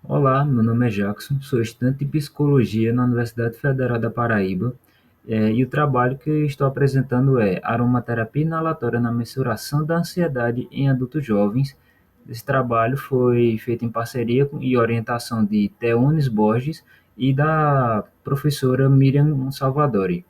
Olá, meu nome é Jackson, sou estudante de psicologia na Universidade Federal da Paraíba, e o trabalho que eu estou apresentando é aromaterapia inalatória na mensuração da ansiedade em adultos jovens. Esse trabalho foi feito em parceria e orientação de Theonis Borges e da professora Miriam Salvadori.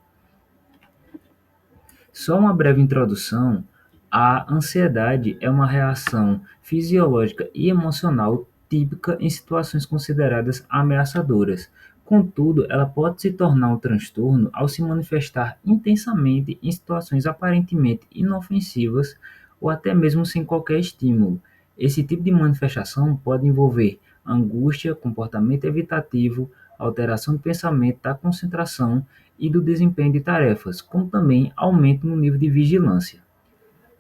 Só uma breve introdução: a ansiedade é uma reação fisiológica e emocional típica em situações consideradas ameaçadoras. Contudo, ela pode se tornar um transtorno ao se manifestar intensamente em situações aparentemente inofensivas ou até mesmo sem qualquer estímulo. Esse tipo de manifestação pode envolver angústia, comportamento evitativo, alteração do pensamento, da concentração e do desempenho de tarefas, como também aumento no nível de vigilância.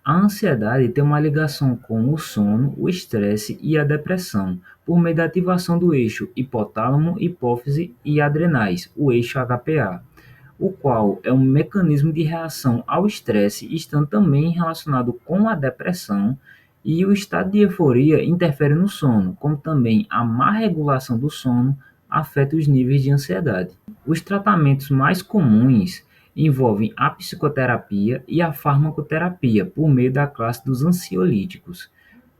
A ansiedade tem uma ligação com o sono, o estresse e a depressão, por meio da ativação do eixo hipotálamo, hipófise e adrenais, o eixo HPA, o qual é um mecanismo de reação ao estresse, estando também relacionado com a depressão, e o estado de euforia interfere no sono, como também a má regulação do sono afeta os níveis de ansiedade. Os tratamentos mais comuns envolvem a psicoterapia e a farmacoterapia por meio da classe dos ansiolíticos.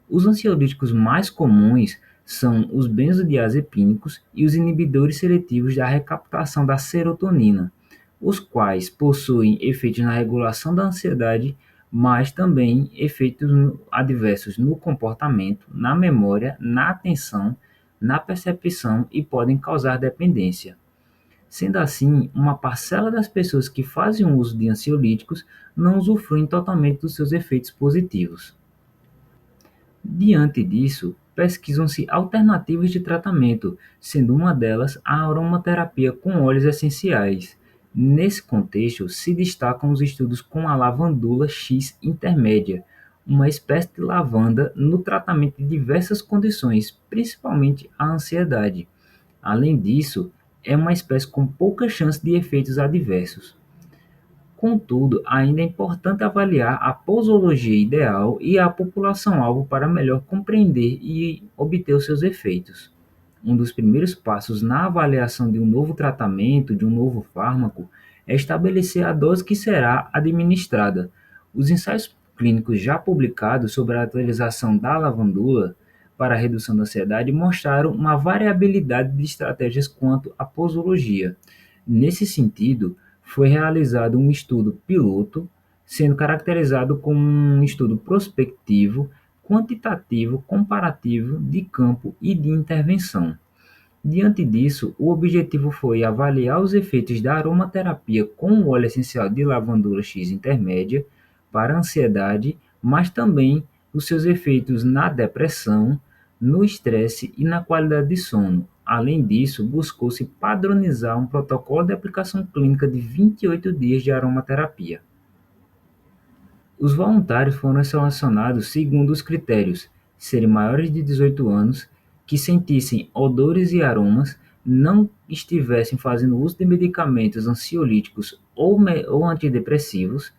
Os ansiolíticos mais comuns são os benzodiazepínicos e os inibidores seletivos da recaptação da serotonina, os quais possuem efeitos na regulação da ansiedade, mas também efeitos adversos no comportamento, na memória, na atenção, na percepção e podem causar dependência. Sendo assim, uma parcela das pessoas que fazem uso de ansiolíticos não usufruem totalmente dos seus efeitos positivos. Diante disso, pesquisam-se alternativas de tratamento, sendo uma delas a aromaterapia com óleos essenciais. Nesse contexto, se destacam os estudos com a lavandula X intermédia, uma espécie de lavanda no tratamento de diversas condições, principalmente a ansiedade. Além disso, é uma espécie com pouca chance de efeitos adversos. Contudo, ainda é importante avaliar a posologia ideal e a população-alvo para melhor compreender e obter os seus efeitos. Um dos primeiros passos na avaliação de um novo tratamento, de um novo fármaco, é estabelecer a dose que será administrada. Os ensaios clínicos já publicados sobre a utilização da lavandula para a redução da ansiedade mostraram uma variabilidade de estratégias quanto à posologia. Nesse sentido, foi realizado um estudo piloto, sendo caracterizado como um estudo prospectivo, quantitativo, comparativo, de campo e de intervenção. Diante disso, o objetivo foi avaliar os efeitos da aromaterapia com o óleo essencial de lavandula X intermédia para a ansiedade, mas também os seus efeitos na depressão, no estresse e na qualidade de sono. Além disso, buscou-se padronizar um protocolo de aplicação clínica de 28 dias de aromaterapia. Os voluntários foram selecionados segundo os critérios: serem maiores de 18 anos, que sentissem odores e aromas, não estivessem fazendo uso de medicamentos ansiolíticos ou antidepressivos,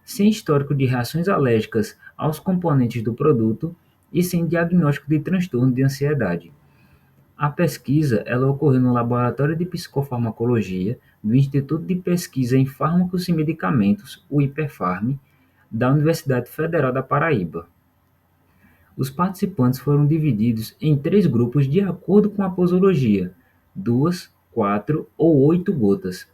sem histórico de reações alérgicas aos componentes do produto e sem diagnóstico de transtorno de ansiedade. A pesquisa ela ocorreu no Laboratório de Psicofarmacologia do Instituto de Pesquisa em Fármacos e Medicamentos, o IPEFARM, da Universidade Federal da Paraíba. Os participantes foram divididos em três grupos de acordo com a posologia: 2, 4 ou 8 gotas.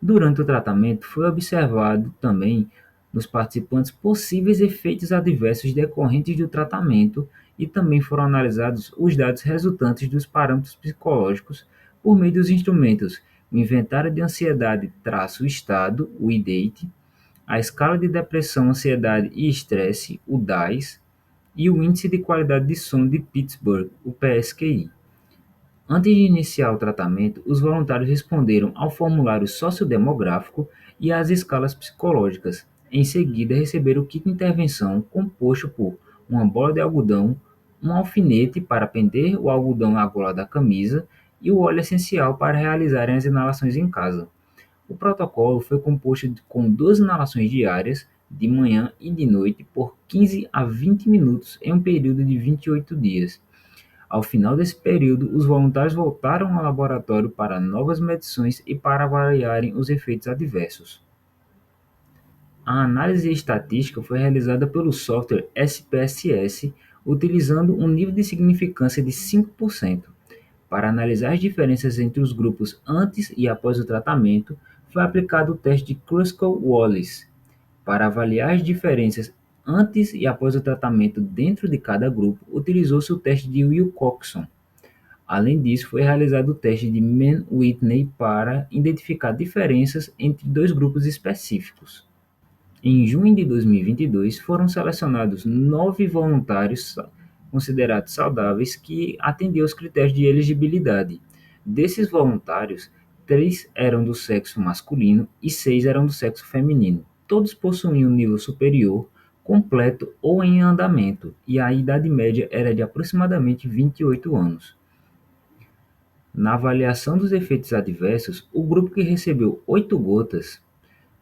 Durante o tratamento, foi observado também nos participantes possíveis efeitos adversos decorrentes do tratamento e também foram analisados os dados resultantes dos parâmetros psicológicos por meio dos instrumentos: o Inventário de Ansiedade-Estado, o IDATE, a Escala de Depressão, Ansiedade e Estresse, o DAIS, e o Índice de Qualidade de Sono de Pittsburgh, o PSQI. Antes de iniciar o tratamento, os voluntários responderam ao formulário sociodemográfico e às escalas psicológicas. Em seguida, receberam o kit de intervenção composto por uma bola de algodão, um alfinete para prender o algodão à gola da camisa e o óleo essencial para realizarem as inalações em casa. O protocolo foi composto com 2 inalações diárias, de manhã e de noite, por 15 a 20 minutos em um período de 28 dias. Ao final desse período, os voluntários voltaram ao laboratório para novas medições e para avaliarem os efeitos adversos. A análise estatística foi realizada pelo software SPSS, utilizando um nível de significância de 5%. Para analisar as diferenças entre os grupos antes e após o tratamento, foi aplicado o teste de Kruskal-Wallis. Para avaliar as diferenças antes e após o tratamento dentro de cada grupo, utilizou-se o teste de Wilcoxon. Além disso, foi realizado o teste de Mann-Whitney para identificar diferenças entre dois grupos específicos. Em junho de 2022, foram selecionados 9 voluntários considerados saudáveis que atendiam aos critérios de elegibilidade. Desses voluntários, 3 eram do sexo masculino e 6 eram do sexo feminino. Todos possuíam nível superior, completo ou em andamento, e a idade média era de aproximadamente 28 anos. Na avaliação dos efeitos adversos, o grupo que recebeu 8 gotas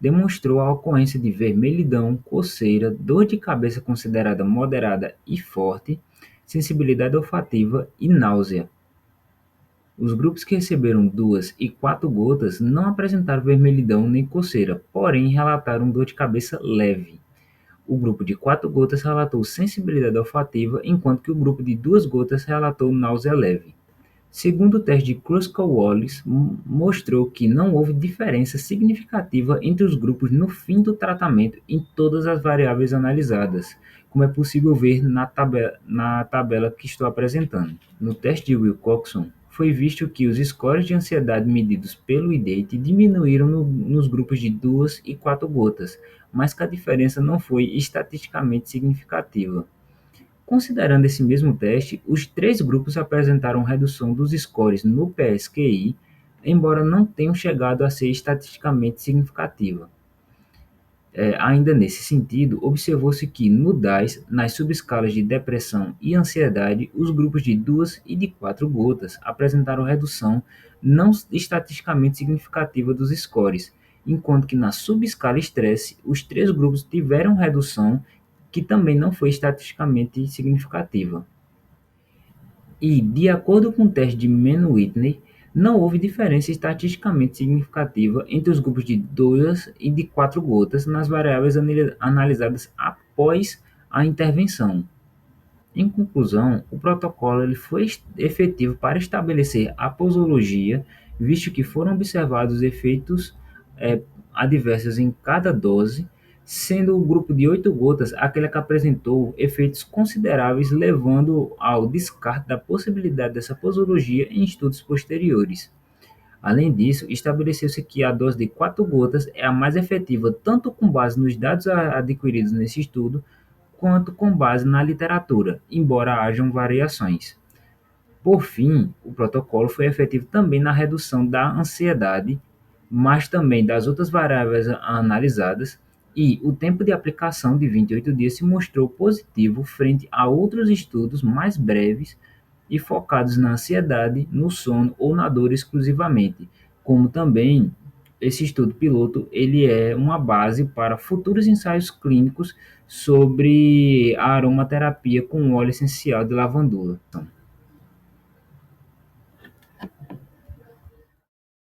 demonstrou a ocorrência de vermelhidão, coceira, dor de cabeça considerada moderada e forte, sensibilidade olfativa e náusea. Os grupos que receberam 2 e 4 gotas não apresentaram vermelhidão nem coceira, porém relataram dor de cabeça leve. O grupo de 4 gotas relatou sensibilidade olfativa, enquanto que o grupo de 2 gotas relatou náusea leve. Segundo o teste de Kruskal-Wallis, mostrou que não houve diferença significativa entre os grupos no fim do tratamento em todas as variáveis analisadas, como é possível ver na tabela que estou apresentando. No teste de Wilcoxon, foi visto que os scores de ansiedade medidos pelo IDATE diminuíram nos grupos de 2 e 4 gotas, mas que a diferença não foi estatisticamente significativa. Considerando esse mesmo teste, os 3 grupos apresentaram redução dos scores no PSQI, embora não tenham chegado a ser estatisticamente significativa. Ainda nesse sentido, observou-se que no DAS, nas subescalas de depressão e ansiedade, os grupos de 2 e de 4 gotas apresentaram redução não estatisticamente significativa dos scores, enquanto que na subescala estresse, os 3 grupos tiveram redução que também não foi estatisticamente significativa. E, de acordo com o teste de Mann-Whitney, não houve diferença estatisticamente significativa entre os grupos de 2 e de 4 gotas nas variáveis analisadas após a intervenção. Em conclusão, o protocolo foi efetivo para estabelecer a posologia, visto que foram observados efeitos adversos em cada dose, sendo o grupo de 8 gotas aquele que apresentou efeitos consideráveis, levando ao descarte da possibilidade dessa posologia em estudos posteriores. Além disso, estabeleceu-se que a dose de 4 gotas é a mais efetiva tanto com base nos dados adquiridos nesse estudo, quanto com base na literatura, embora hajam variações. Por fim, o protocolo foi efetivo também na redução da ansiedade, mas também das outras variáveis analisadas, e o tempo de aplicação de 28 dias se mostrou positivo frente a outros estudos mais breves e focados na ansiedade, no sono ou na dor exclusivamente, como também esse estudo piloto ele é uma base para futuros ensaios clínicos sobre a aromaterapia com óleo essencial de lavandula.